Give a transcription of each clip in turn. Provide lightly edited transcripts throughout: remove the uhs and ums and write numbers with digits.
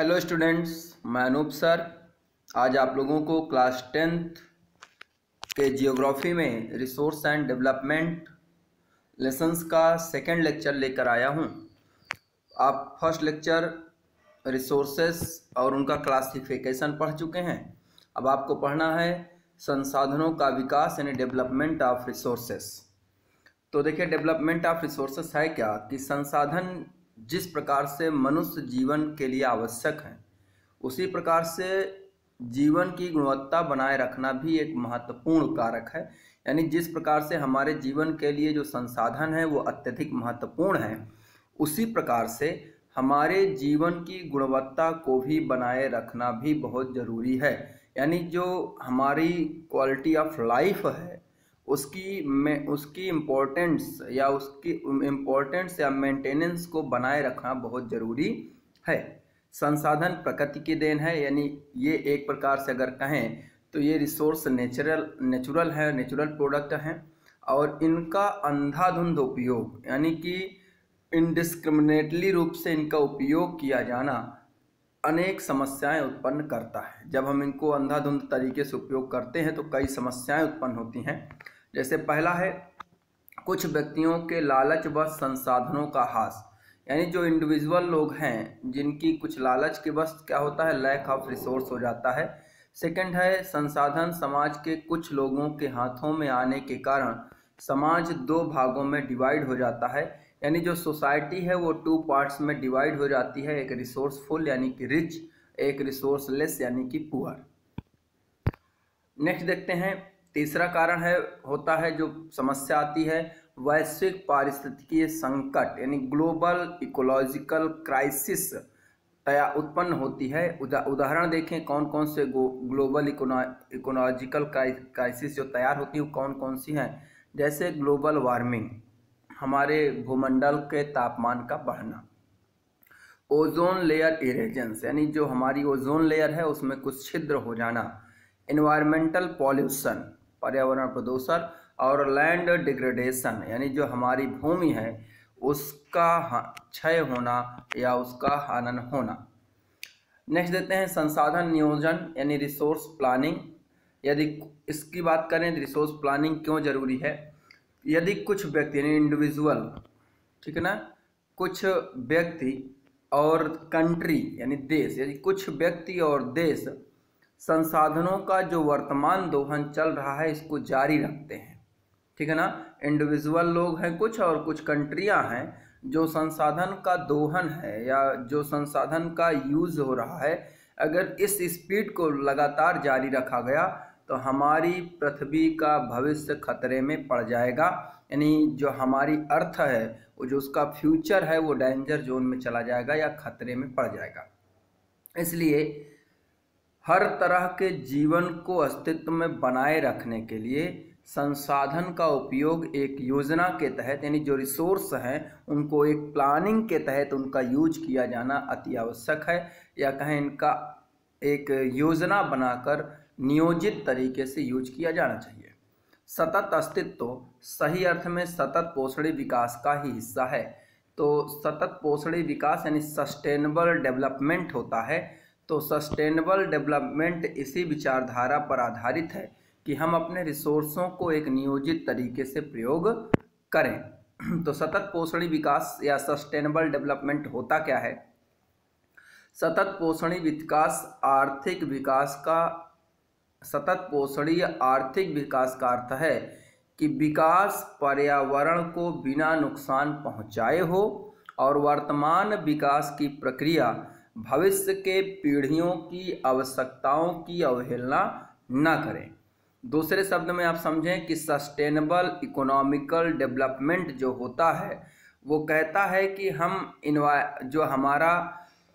Hello students, मैं Anoop sir. आज आप लोगों को क्लास 10th के जियोग्राफी में रिसोर्स एंड डेवलपमेंट लेसन्स का सेकंड लेक्चर लेकर आया हूं। आप फर्स्ट लेक्चर रिसोर्सेस और उनका क्लासिफिकेशन पढ़ चुके हैं। अब आपको पढ़ना है संसाधनों का विकास यानी डेवलपमेंट ऑफ रिसोर्सेस। तो देखिए, डेवलपमेंट ऑफ रिसोर्सेस है क्या कि संसाधन जिस प्रकार से मनुष्य जीवन के लिए आवश्यक है, उसी प्रकार से जीवन की गुणवत्ता बनाए रखना भी एक महत्वपूर्ण कारक है। यानी जिस प्रकार से हमारे जीवन के लिए जो संसाधन है वो अत्यधिक महत्वपूर्ण है, उसी प्रकार से हमारे जीवन की गुणवत्ता को भी बनाए रखना भी बहुत ज़रूरी है। यानी जो हमारी क्वालिटी ऑफ लाइफ है उसकी इम्पोर्टेंस या मेंटेनेंस को बनाए रखना बहुत ज़रूरी है। संसाधन प्रकृति की देन है, यानी ये एक प्रकार से अगर कहें तो ये रिसोर्स नेचुरल प्रोडक्ट हैं और इनका अंधाधुंध उपयोग यानी कि इनडिस्क्रिमिनेटली रूप से इनका उपयोग किया जाना अनेक समस्याएं उत्पन्न करता है। जब हम इनको अंधाधुंध तरीके से उपयोग करते हैं तो कई समस्याएं उत्पन्न होती हैं। जैसे पहला है कुछ व्यक्तियों के लालच व संसाधनों का ह्रास, यानी जो इंडिविजुअल लोग हैं जिनकी कुछ लालच के बस क्या होता है, लैक ऑफ रिसोर्स हो जाता है। सेकंड है संसाधन समाज के कुछ लोगों के हाथों में आने के कारण समाज दो भागों में डिवाइड हो जाता है। यानी जो सोसाइटी है वो 2 पार्ट्स में डिवाइड हो जाती है, एक रिसोर्सफुल यानी कि रिच, एक रिसोर्सलेस यानी कि पुअर। नेक्स्ट देखते हैं, तीसरा कारण होता है जो समस्या आती है वैश्विक पारिस्थितिकीय संकट यानी ग्लोबल इकोलॉजिकल क्राइसिस उत्पन्न होती है। उदाहरण देखें कौन कौन से ग्लोबल इकोलॉजिकल क्राइसिस जो तैयार होती है वो कौन कौन सी हैं। जैसे ग्लोबल वार्मिंग, हमारे भूमंडल के तापमान का बढ़ना, ओजोन लेयर इरेजेंस यानी जो हमारी ओजोन लेयर है उसमें कुछ छिद्र हो जाना, एनवायरमेंटल पॉल्यूशन पर्यावरण प्रदूषण, और लैंड डिग्रेडेशन यानी जो हमारी भूमि है उसका क्षय होना या उसका हनन होना। नेक्स्ट देते हैं संसाधन नियोजन यानी रिसोर्स प्लानिंग। यदि इसकी बात करें तो रिसोर्स प्लानिंग क्यों जरूरी है। यदि कुछ व्यक्ति यानी इंडिविजुअल, ठीक है ना, कुछ व्यक्ति और कंट्री यानी देश, यदि कुछ व्यक्ति और देश संसाधनों का जो वर्तमान दोहन चल रहा है इसको जारी रखते हैं, ठीक है ना, इंडिविजुअल लोग हैं कुछ और कुछ कंट्रियां हैं जो संसाधन का दोहन है या जो संसाधन का यूज हो रहा है, अगर इस स्पीड को लगातार जारी रखा गया तो हमारी पृथ्वी का भविष्य खतरे में पड़ जाएगा। यानी जो हमारी अर्थ है वो जो उसका फ्यूचर है वो डेंजर जोन में चला जाएगा या खतरे में पड़ जाएगा। इसलिए हर तरह के जीवन को अस्तित्व में बनाए रखने के लिए संसाधन का उपयोग एक योजना के तहत यानी जो रिसोर्स हैं उनको एक प्लानिंग के तहत उनका यूज किया जाना अति आवश्यक है, या कहें इनका एक योजना बनाकर नियोजित तरीके से यूज किया जाना चाहिए। सतत अस्तित्व सही अर्थ में सतत पोषणी विकास का ही हिस्सा है। तो सतत पोषणी विकास यानी सस्टेनेबल डेवलपमेंट होता है। तो सस्टेनेबल डेवलपमेंट इसी विचारधारा पर आधारित है कि हम अपने रिसोर्सों को एक नियोजित तरीके से प्रयोग करें। तो सतत पोषणी विकास या सस्टेनेबल डेवलपमेंट होता क्या है। सतत पोषणी विकास आर्थिक विकास का अर्थ है कि विकास पर्यावरण को बिना नुकसान पहुंचाए हो और वर्तमान विकास की प्रक्रिया भविष्य के पीढ़ियों की आवश्यकताओं की अवहेलना न करें। दूसरे शब्द में आप समझें कि सस्टेनेबल इकोनॉमिकल डेवलपमेंट जो होता है वो कहता है कि हम जो हमारा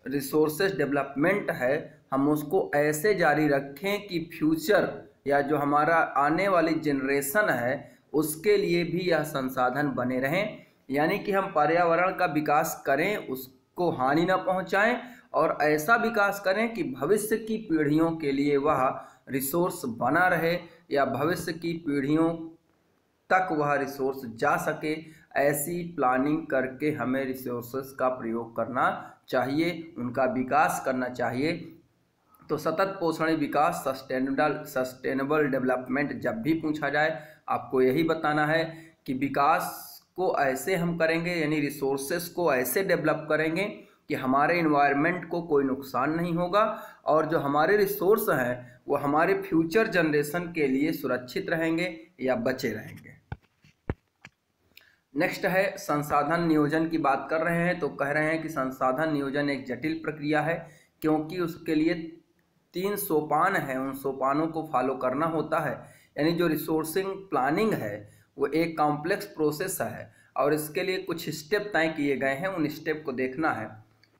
रिसोर्सेज डेवलपमेंट है हम उसको ऐसे जारी रखें कि फ्यूचर या जो हमारा आने वाली जनरेशन है उसके लिए भी यह संसाधन बने रहें। यानी कि हम पर्यावरण का विकास करें, उसको हानि न पहुंचाएं और ऐसा विकास करें कि भविष्य की पीढ़ियों के लिए वह रिसोर्स बना रहे या भविष्य की पीढ़ियों तक वह रिसोर्स जा सके। ऐसी प्लानिंग करके हमें रिसोर्सेस का प्रयोग करना चाहिए, उनका विकास करना चाहिए। तो सतत पोषण विकास, सस्टेनेबल डेवलपमेंट जब भी पूछा जाए आपको यही बताना है कि विकास को ऐसे हम करेंगे, यानी रिसोर्सेस को ऐसे डेवलप करेंगे कि हमारे इन्वायरमेंट को कोई नुकसान नहीं होगा और जो हमारे रिसोर्स हैं वो हमारे फ्यूचर जनरेशन के लिए सुरक्षित रहेंगे या बचे रहेंगे। नेक्स्ट है संसाधन नियोजन की बात कर रहे हैं, तो कह रहे हैं कि संसाधन नियोजन एक जटिल प्रक्रिया है क्योंकि उसके लिए 3 सोपान हैं, उन सोपानों को फॉलो करना होता है। यानी जो रिसोर्सिंग प्लानिंग है वो एक कॉम्प्लेक्स प्रोसेस है और इसके लिए कुछ स्टेप तय किए गए हैं, उन स्टेप को देखना है।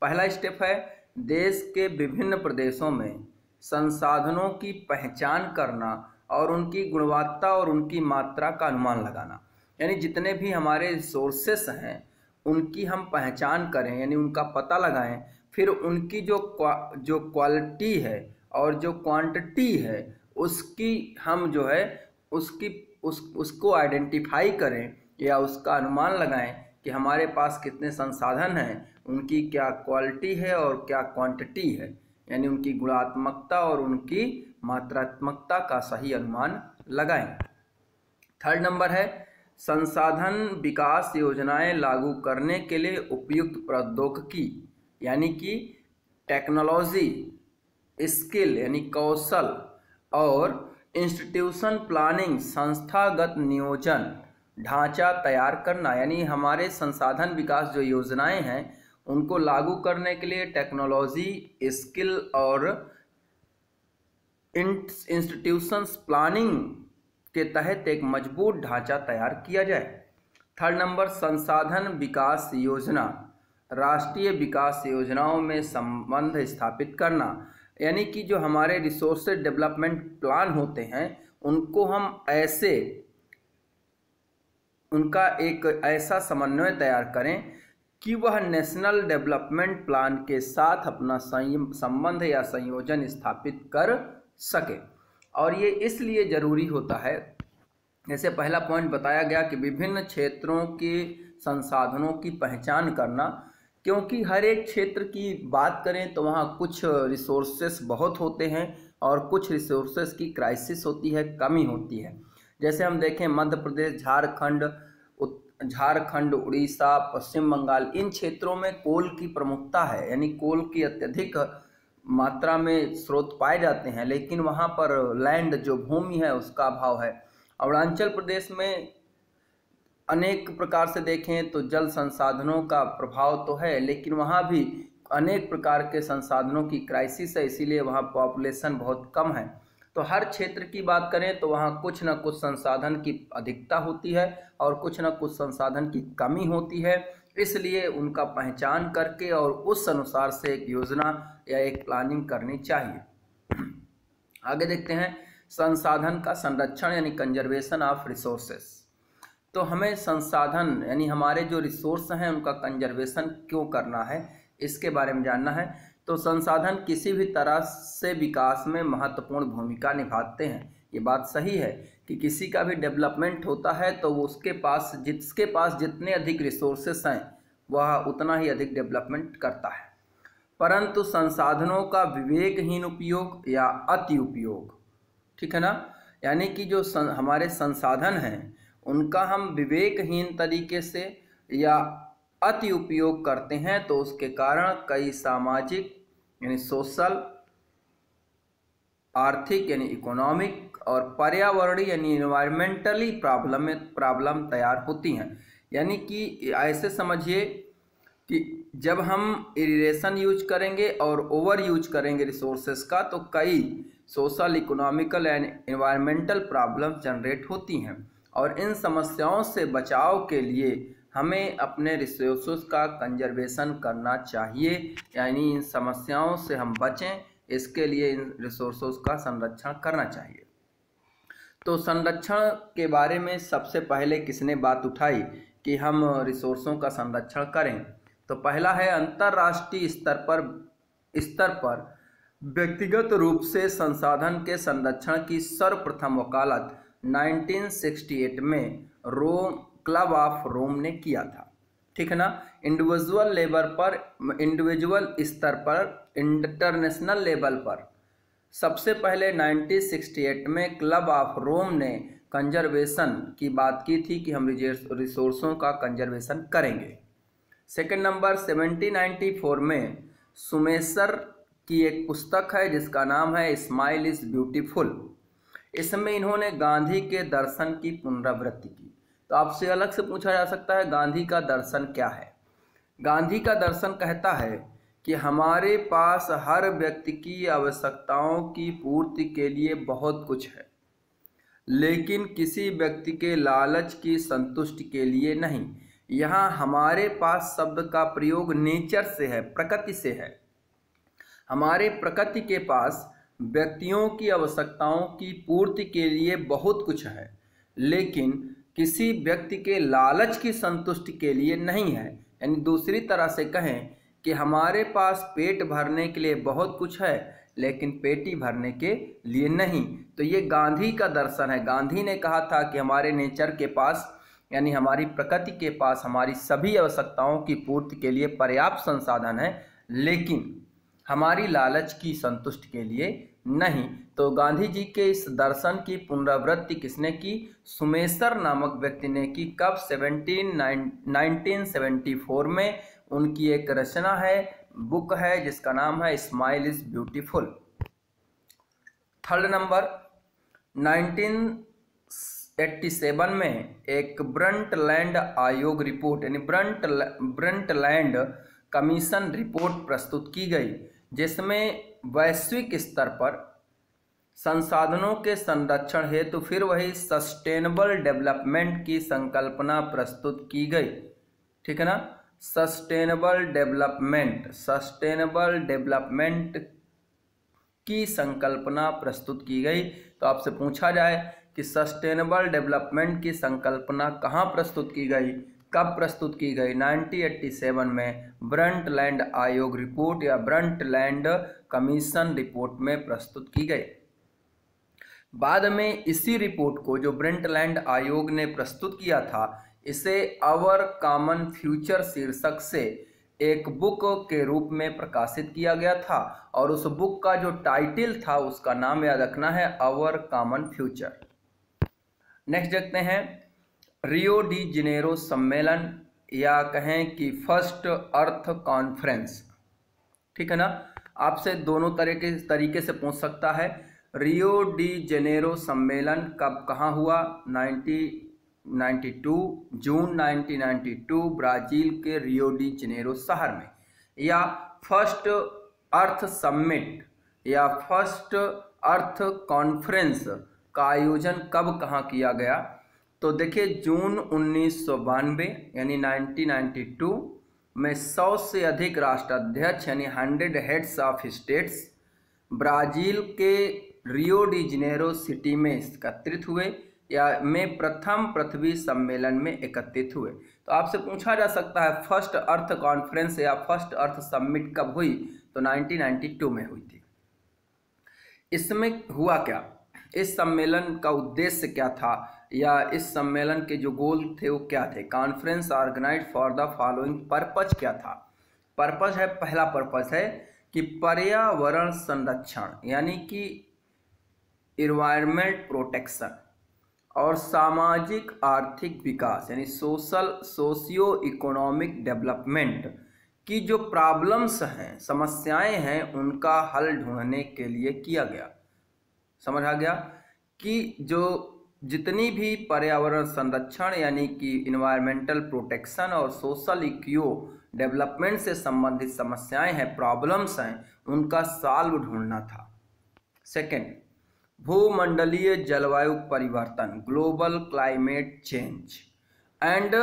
पहला स्टेप है देश के विभिन्न प्रदेशों में संसाधनों की पहचान करना और उनकी गुणवत्ता और उनकी मात्रा का अनुमान लगाना। यानी जितने भी हमारे रिसोर्सेस हैं उनकी हम पहचान करें, यानी उनका पता लगाएं, फिर उनकी जो क्वालिटी है और जो क्वांटिटी है उसकी हम जो है उसको आइडेंटिफाई करें या उसका अनुमान लगाएं कि हमारे पास कितने संसाधन हैं, उनकी क्या क्वालिटी है और क्या क्वांटिटी है, यानी उनकी गुणात्मकता और उनकी मात्रात्मकता का सही अनुमान लगाएं। थर्ड नंबर है संसाधन विकास योजनाएं लागू करने के लिए उपयुक्त प्रौद्योगिकी, यानी कि टेक्नोलॉजी, स्किल यानी कौशल और इंस्टीट्यूशन प्लानिंग, संस्थागत नियोजन ढांचा तैयार करना। यानी हमारे संसाधन विकास जो योजनाएं हैं उनको लागू करने के लिए टेक्नोलॉजी, स्किल और इंस्टीट्यूशंस प्लानिंग के तहत एक मजबूत ढांचा तैयार किया जाए। थर्ड नंबर संसाधन विकास योजना, राष्ट्रीय विकास योजनाओं में संबंध स्थापित करना। यानी कि जो हमारे रिसोर्स डेवलपमेंट प्लान होते हैं उनको हम उनका एक ऐसा समन्वय तैयार करें कि वह नेशनल डेवलपमेंट प्लान के साथ अपना संबंध या संयोजन स्थापित कर सके। और ये इसलिए ज़रूरी होता है, जैसे पहला पॉइंट बताया गया कि विभिन्न क्षेत्रों के संसाधनों की पहचान करना, क्योंकि हर एक क्षेत्र की बात करें तो वहाँ कुछ रिसोर्सेस बहुत होते हैं और कुछ रिसोर्सेस की क्राइसिस होती है, कमी होती है। जैसे हम देखें मध्य प्रदेश, झारखंड, उड़ीसा, पश्चिम बंगाल, इन क्षेत्रों में कोल की प्रमुखता है, यानी कोल की अत्यधिक मात्रा में स्रोत पाए जाते हैं, लेकिन वहाँ पर लैंड जो भूमि है उसका अभाव है। अरुणाचल प्रदेश में अनेक प्रकार से देखें तो जल संसाधनों का प्रभाव तो है, लेकिन वहाँ भी अनेक प्रकार के संसाधनों की क्राइसिस है, इसीलिए वहाँ पॉपुलेशन बहुत कम है। तो हर क्षेत्र की बात करें तो वहाँ कुछ न कुछ संसाधन की अधिकता होती है और कुछ न कुछ संसाधन की कमी होती है, इसलिए उनका पहचान करके और उस अनुसार से एक योजना या एक प्लानिंग करनी चाहिए। आगे देखते हैं संसाधन का संरक्षण यानी कंजर्वेशन ऑफ रिसोर्सेस। तो हमें संसाधन यानी हमारे जो रिसोर्स हैं उनका कंजर्वेशन क्यों करना है, इसके बारे में जानना है। तो संसाधन किसी भी तरह से विकास में महत्वपूर्ण भूमिका निभाते हैं। ये बात सही है कि किसी का भी डेवलपमेंट होता है तो वो जिसके पास जितने अधिक रिसोर्सेस हैं वह उतना ही अधिक डेवलपमेंट करता है। परंतु संसाधनों का विवेकहीन उपयोग या अति उपयोग, ठीक है ना, यानी कि जो हमारे संसाधन हैं उनका हम विवेकहीन तरीके से या अति उपयोग करते हैं तो उसके कारण कई सामाजिक यानी सोशल, आर्थिक यानी इकोनॉमिक और पर्यावरणीय यानी इन्वायरमेंटली प्रॉब्लम तैयार होती हैं। यानी कि ऐसे समझिए कि जब हम इरिगेशन यूज करेंगे और ओवर यूज करेंगे रिसोर्सेस का तो कई social, economical and environmental problem generate होती हैं और इन समस्याओं से बचाव के लिए हमें अपने रिसोर्सेस का कंजर्वेशन करना चाहिए, यानी इन समस्याओं से हम बचें, इसके लिए इन रिसोर्सेस का संरक्षण करना चाहिए। तो संरक्षण के बारे में सबसे पहले किसने बात उठाई कि हम रिसोर्सों का संरक्षण करें, तो पहला है अंतर्राष्ट्रीय स्तर पर व्यक्तिगत रूप से संसाधन के संरक्षण की सर्वप्रथम वकालत 1968 में क्लब ऑफ रोम ने किया था। ठीक है ना। इंडिविजुअल लेवल पर, इंडिविजुअल स्तर पर, इंटरनेशनल लेवल पर सबसे पहले 1968 में क्लब ऑफ रोम ने कंजर्वेशन की बात की थी कि हम रिसोर्सों का कंजर्वेशन करेंगे। सेकंड नंबर 1794 में सुमेसर की एक पुस्तक है जिसका नाम है स्माइल इज ब्यूटीफुल। इसमें इन्होंने गांधी के दर्शन की पुनरावृत्ति की। तो आपसे अलग से पूछा जा सकता है गांधी का दर्शन क्या है। गांधी का दर्शन कहता है कि हमारे पास हर व्यक्ति की आवश्यकताओं की पूर्ति के लिए बहुत कुछ है, लेकिन किसी व्यक्ति के लालच की संतुष्टि के लिए नहीं। यहाँ हमारे पास शब्द का प्रयोग नेचर से है, प्रकृति से है। हमारे प्रकृति के पास व्यक्तियों की आवश्यकताओं की पूर्ति के लिए बहुत कुछ है, लेकिन किसी व्यक्ति के लालच की संतुष्टि के लिए नहीं है। यानी दूसरी तरह से कहें कि हमारे पास पेट भरने के लिए बहुत कुछ है, लेकिन पेटी भरने के लिए नहीं। तो ये गांधी का दर्शन है। गांधी ने कहा था कि हमारे नेचर के पास, यानी हमारी प्रकृति के पास हमारी सभी आवश्यकताओं की पूर्ति के लिए पर्याप्त संसाधन है, लेकिन हमारी लालच की संतुष्टि के लिए नहीं। तो गांधी जी के इस दर्शन की पुनरावृत्ति किसने की? सुमेसर नामक व्यक्ति ने की। कब? 1974 में उनकी एक रचना है, बुक है जिसका नाम है smile is beautiful. Third number 1987 में एक ब्रंटलैंड आयोग रिपोर्ट यानी ब्रंटलैंड कमीशन रिपोर्ट प्रस्तुत की गई, जिसमें वैश्विक स्तर पर संसाधनों के संरक्षण हेतु फिर वही सस्टेनेबल डेवलपमेंट की संकल्पना प्रस्तुत की गई। ठीक है ना। सस्टेनेबल डेवलपमेंट की संकल्पना प्रस्तुत की गई। तो आपसे पूछा जाए कि सस्टेनेबल डेवलपमेंट की संकल्पना कहाँ प्रस्तुत की गई, कब प्रस्तुत की गई? 1987 में ब्रंटलैंड आयोग रिपोर्ट या ब्रंटलैंड कमीशन रिपोर्ट में प्रस्तुत की गई। बाद में इसी रिपोर्ट को जो ब्रंटलैंड आयोग ने प्रस्तुत किया था, इसे आवर कॉमन फ्यूचर शीर्षक से एक बुक के रूप में प्रकाशित किया गया था, और उस बुक का जो टाइटल था उसका नाम याद रखना है, आवर कॉमन फ्यूचर। नेक्स्ट देखते हैं रियो डी जेनेरो सम्मेलन, या कहें कि फर्स्ट अर्थ कॉन्फ्रेंस। ठीक है ना। आपसे दोनों तरीके से पूछ सकता है। रियो डी जेनेरो सम्मेलन कब कहाँ हुआ? 1992 जून 1992 ब्राजील के रियो डी जेनेरो शहर में। या फर्स्ट अर्थ समिट या फर्स्ट अर्थ कॉन्फ्रेंस का आयोजन कब कहाँ किया गया? तो देखिए जून 1992 यानी 1992 में 100 से अधिक राष्ट्राध्यक्ष यानी 100 हेड्स ऑफ स्टेट्स ब्राजील के रियो डी जेनेरो सिटी में एकत्रित हुए, या में प्रथम पृथ्वी सम्मेलन में एकत्रित हुए। तो आपसे पूछा जा सकता है फर्स्ट अर्थ कॉन्फ्रेंस या फर्स्ट अर्थ समिट कब हुई? तो 1992 में हुई थी। इसमें हुआ क्या? इस सम्मेलन का उद्देश्य क्या था, या इस सम्मेलन के जो गोल थे वो क्या थे? Conference organized for the following purpose क्या था? पर्पज है, पहला पर्पज है कि पर्यावरण संरक्षण यानी कि इन्वायरमेंट प्रोटेक्शन और सामाजिक आर्थिक विकास यानी सोशियो इकोनॉमिक डेवलपमेंट की जो प्रॉब्लम्स हैं, समस्याएं हैं, उनका हल ढूंढने के लिए किया गया। समझ आ गया कि जो जितनी भी पर्यावरण संरक्षण यानी कि इन्वायरमेंटल प्रोटेक्शन और सोशल इक्यो डेवलपमेंट से संबंधित समस्याएं हैं, प्रॉब्लम्स हैं, उनका सॉल्व ढूंढना था। सेकंड, भूमंडलीय जलवायु परिवर्तन global climate change and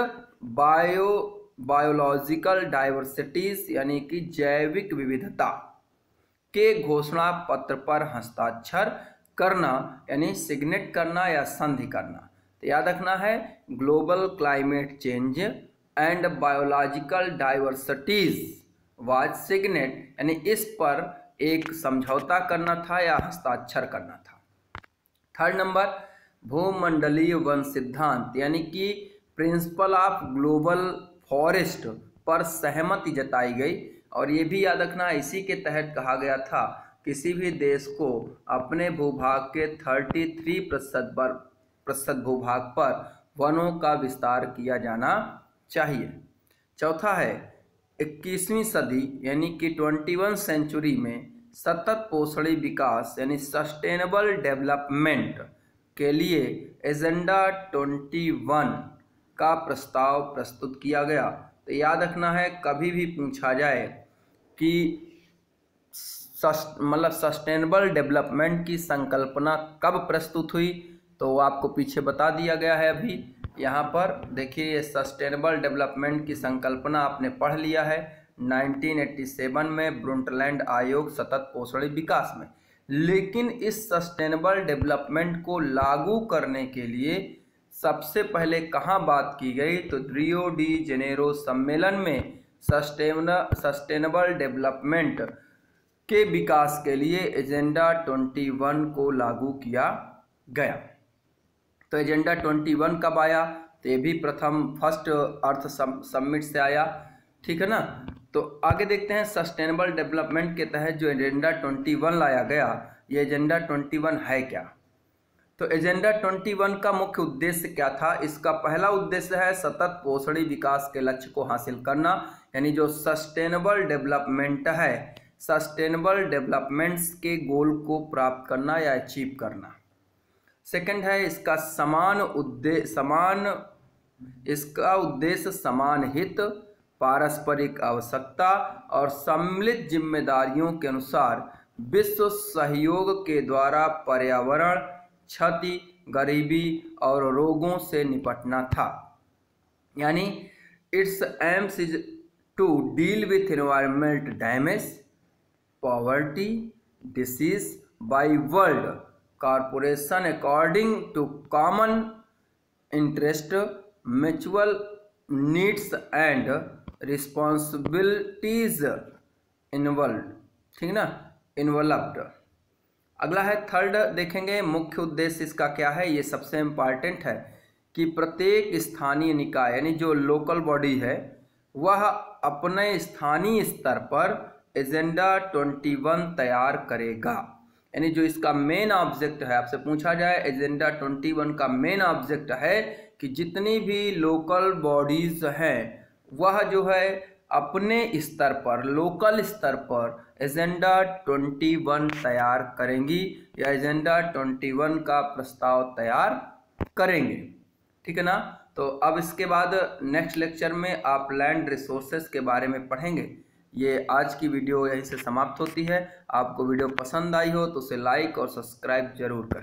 biological diversities यानी कि जैविक विविधता के घोषणा पत्र पर हस्ताक्षर करना यानी सिग्नेट करना या संधि करना। तो याद रखना है global climate change and biological diversities was signed, यानी इस पर एक समझौता करना था या हस्ताक्षर करना था। थर्ड नंबर, भूमंडलीय वन सिद्धांत यानी कि प्रिंसिपल ऑफ ग्लोबल फॉरेस्ट पर सहमति जताई गई। और ये भी याद रखना, इसी के तहत कहा गया था किसी भी देश को अपने भूभाग के 33% भूभाग पर वनों का विस्तार किया जाना चाहिए। चौथा है 21वीं सदी यानी कि 21 सेंचुरी में सतत पोषणी विकास यानी सस्टेनेबल डेवलपमेंट के लिए एजेंडा 21 का प्रस्ताव प्रस्तुत किया गया। तो याद रखना है, कभी भी पूछा जाए कि सस्टेनेबल डेवलपमेंट की संकल्पना कब प्रस्तुत हुई, तो आपको पीछे बता दिया गया है। अभी यहाँ पर देखिए, ये सस्टेनेबल डेवलपमेंट की संकल्पना आपने पढ़ लिया है 1987 में ब्रुंटलैंड आयोग सतत पोषणी विकास में। लेकिन इस सस्टेनेबल डेवलपमेंट को लागू करने के लिए सबसे पहले कहाँ बात की गई, तो रियो डी जेनेरो सम्मेलन में सस्टेनेबल डेवलपमेंट के विकास के लिए एजेंडा 21 को लागू किया गया। तो एजेंडा 21 कब आया, तो ये भी फर्स्ट अर्थ समिट से आया, ठीक है ना। तो आगे देखते हैं, सस्टेनेबल डेवलपमेंट के तहत जो एजेंडा 21 लाया गया, ये एजेंडा 21 है क्या। तो एजेंडा 21 का मुख्य उद्देश्य क्या था। इसका पहला उद्देश्य है सतत पोषणी विकास के लक्ष्य को हासिल करना, यानी जो सस्टेनेबल डेवलपमेंट है, सस्टेनेबल डेवलपमेंट्स के गोल को प्राप्त करना या अचीव करना। सेकंड है इसका इसका उद्देश्य समान हित, पारस्परिक आवश्यकता और सम्मिलित जिम्मेदारियों के अनुसार विश्व सहयोग के द्वारा पर्यावरण क्षति, गरीबी और रोगों से निपटना था। यानी its aims is to deal with environment damage, poverty, disease by world corporation according to common interest, mutual needs and responsibilities involve, ठीक ना, इन्वॉल्व्ड। अगला है थर्ड, देखेंगे मुख्य उद्देश्य इसका क्या है। ये सबसे इम्पॉर्टेंट है कि प्रत्येक स्थानीय निकाय यानी जो लोकल बॉडी है वह अपने स्थानीय स्तर पर एजेंडा 21 तैयार करेगा। यानी जो इसका मेन ऑब्जेक्ट है, आपसे पूछा जाए एजेंडा 21 का मेन ऑब्जेक्ट है कि जितनी भी लोकल बॉडीज हैं वह जो है अपने स्तर पर, लोकल स्तर पर एजेंडा 21 तैयार करेंगी या एजेंडा 21 का प्रस्ताव तैयार करेंगे, ठीक है ना। तो अब इसके बाद नेक्स्ट लेक्चर में आप लैंड रिसोर्सेस के बारे में पढ़ेंगे। ये आज की वीडियो यहीं से समाप्त होती है। आपको वीडियो पसंद आई हो तो उसे लाइक और सब्सक्राइब जरूर करें।